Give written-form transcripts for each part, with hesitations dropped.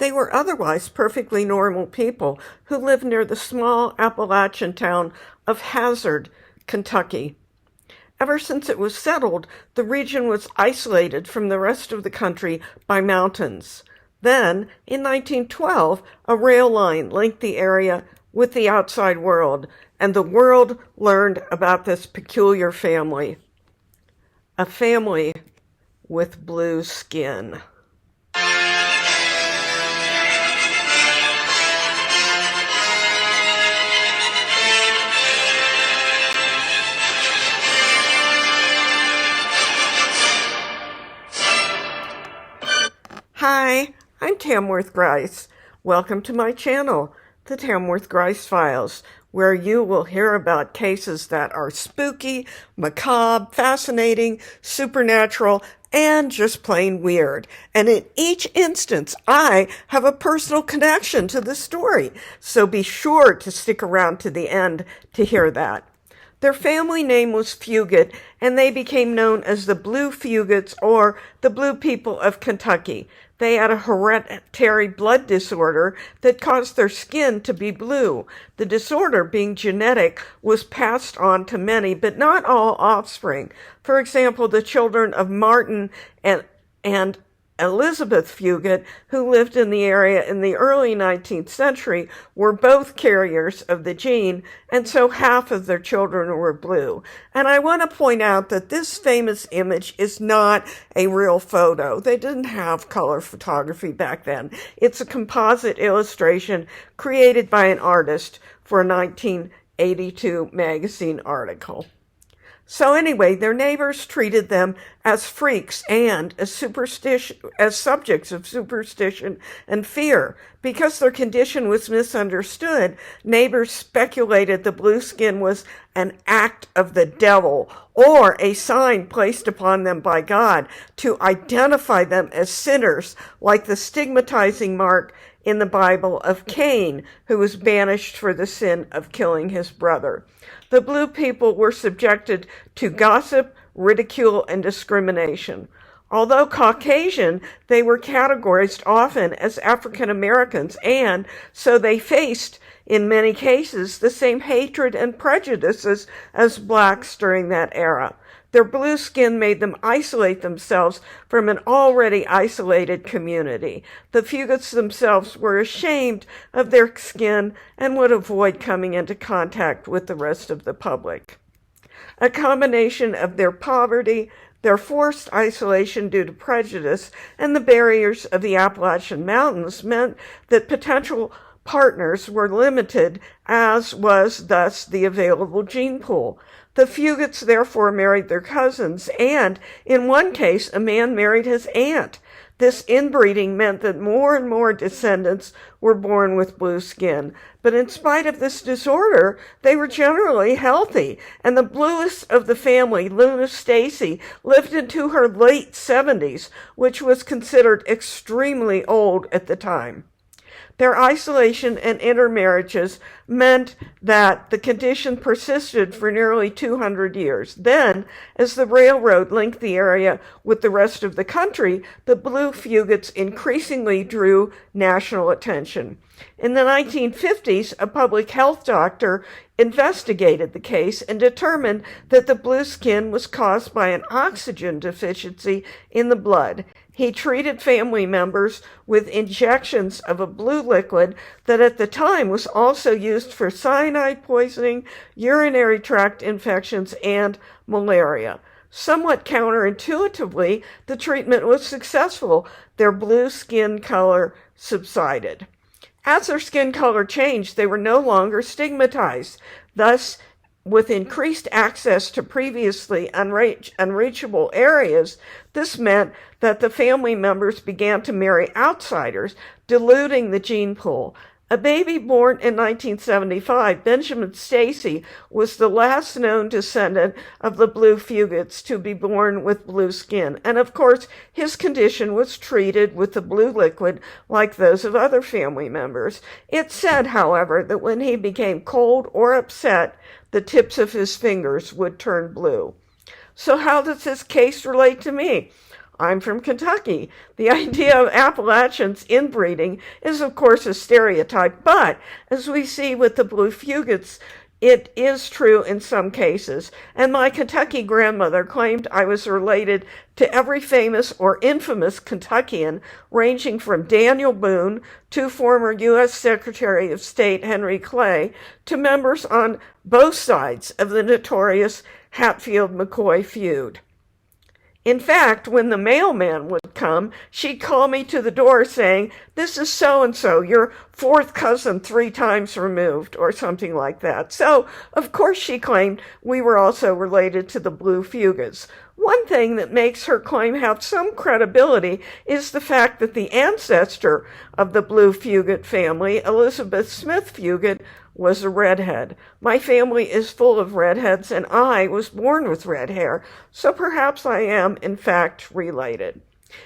They were otherwise perfectly normal people who lived near the small Appalachian town of Hazard, Kentucky. Ever since it was settled, the region was isolated from the rest of the country by mountains. Then, in 1912, a rail line linked the area with the outside world, and the world learned about this peculiar family. A family with blue skin. Hi, I'm Tamworth Grice. Welcome to my channel, the Tamworth Grice Files, where you will hear about cases that are spooky, macabre, fascinating, supernatural, and just plain weird. And in each instance, I have a personal connection to the story, so be sure to stick around to the end to hear that. Their family name was Fugate, and they became known as the Blue Fugates, or the Blue People of Kentucky. They had a hereditary blood disorder that caused their skin to be blue. The disorder, being genetic, was passed on to many, but not all offspring. For example, the children of Martin and Elizabeth Fugate, who lived in the area in the early 19th century, were both carriers of the gene, and so half of their children were blue. And I want to point out that this famous image is not a real photo. They didn't have color photography back then. It's a composite illustration created by an artist for a 1982 magazine article. So anyway, their neighbors treated them as freaks and as subjects of superstition and fear. Because their condition was misunderstood, neighbors speculated the blue skin was an act of the devil or a sign placed upon them by God to identify them as sinners, like the stigmatizing mark in the Bible of Cain, who was banished for the sin of killing his brother. The blue people were subjected to gossip, ridicule, and discrimination. Although Caucasian, they were categorized often as African Americans, and so they faced, in many cases, the same hatred and prejudices as blacks during that era. Their blue skin made them isolate themselves from an already isolated community. The Fugates themselves were ashamed of their skin and would avoid coming into contact with the rest of the public. A combination of their poverty, their forced isolation due to prejudice, and the barriers of the Appalachian Mountains meant that potential partners were limited, as was thus the available gene pool. The Fugates therefore married their cousins, and in one case, a man married his aunt. This inbreeding meant that more and more descendants were born with blue skin. But in spite of this disorder, they were generally healthy, and the bluest of the family, Luna Stacy, lived into her late 70s, which was considered extremely old at the time. Their isolation and intermarriages meant that the condition persisted for nearly 200 years. Then, as the railroad linked the area with the rest of the country, the Blue Fugates increasingly drew national attention. In the 1950s, a public health doctor investigated the case and determined that the blue skin was caused by an oxygen deficiency in the blood. He treated family members with injections of a blue liquid that at the time was also used for cyanide poisoning, urinary tract infections, and malaria. Somewhat counterintuitively, the treatment was successful. Their blue skin color subsided. As their skin color changed, they were no longer stigmatized. Thus, with increased access to previously unreachable areas, this meant that the family members began to marry outsiders, diluting the gene pool. A baby born in 1975, Benjamin Stacy, was the last known descendant of the Blue Fugates to be born with blue skin. And of course, his condition was treated with the blue liquid like those of other family members. It's said, however, that when he became cold or upset, the tips of his fingers would turn blue. So how does this case relate to me? I'm from Kentucky. The idea of Appalachians inbreeding is, of course, a stereotype, but as we see with the Blue Fugates, it is true in some cases, and my Kentucky grandmother claimed I was related to every famous or infamous Kentuckian, ranging from Daniel Boone to former U.S. Secretary of State Henry Clay, to members on both sides of the notorious Hatfield-McCoy feud. In fact, when the mailman would come, she'd call me to the door saying, "This is so-and-so, your fourth cousin 3 times removed," or something like that. So, of course, she claimed we were also related to the Blue Fugates. One thing that makes her claim have some credibility is the fact that the ancestor of the Blue Fugate family, Elizabeth Smith Fugate, was a redhead. My family is full of redheads, and I was born with red hair, so perhaps I am, in fact, related.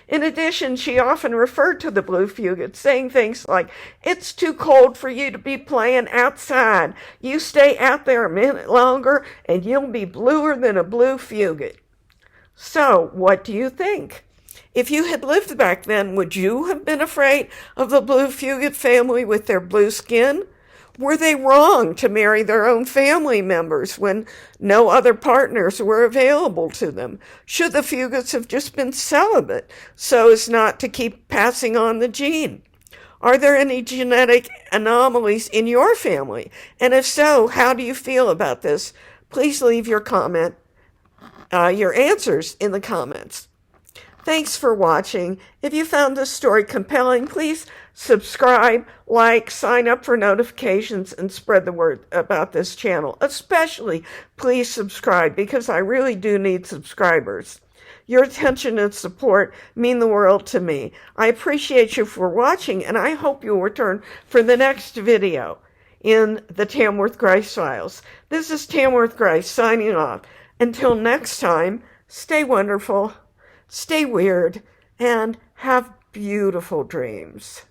In addition, she often referred to the Blue Fugate, saying things like, "It's too cold for you to be playing outside. You stay out there a minute longer, and you'll be bluer than a Blue Fugate." So, what do you think? If you had lived back then, would you have been afraid of the Blue Fugate family with their blue skin? Were they wrong to marry their own family members when no other partners were available to them? Should the Fugates have just been celibate so as not to keep passing on the gene? Are there any genetic anomalies in your family? And if so, how do you feel about this? Please leave your answers in the comments. Thanks for watching. If you found this story compelling, please subscribe, like, sign up for notifications, and spread the word about this channel. Especially, please subscribe, because I really do need subscribers. Your attention and support mean the world to me. I appreciate you for watching, and I hope you'll return for the next video in the Tamworth Grice Files. This is Tamworth Grice signing off. Until next time, stay wonderful, stay weird, and have beautiful dreams.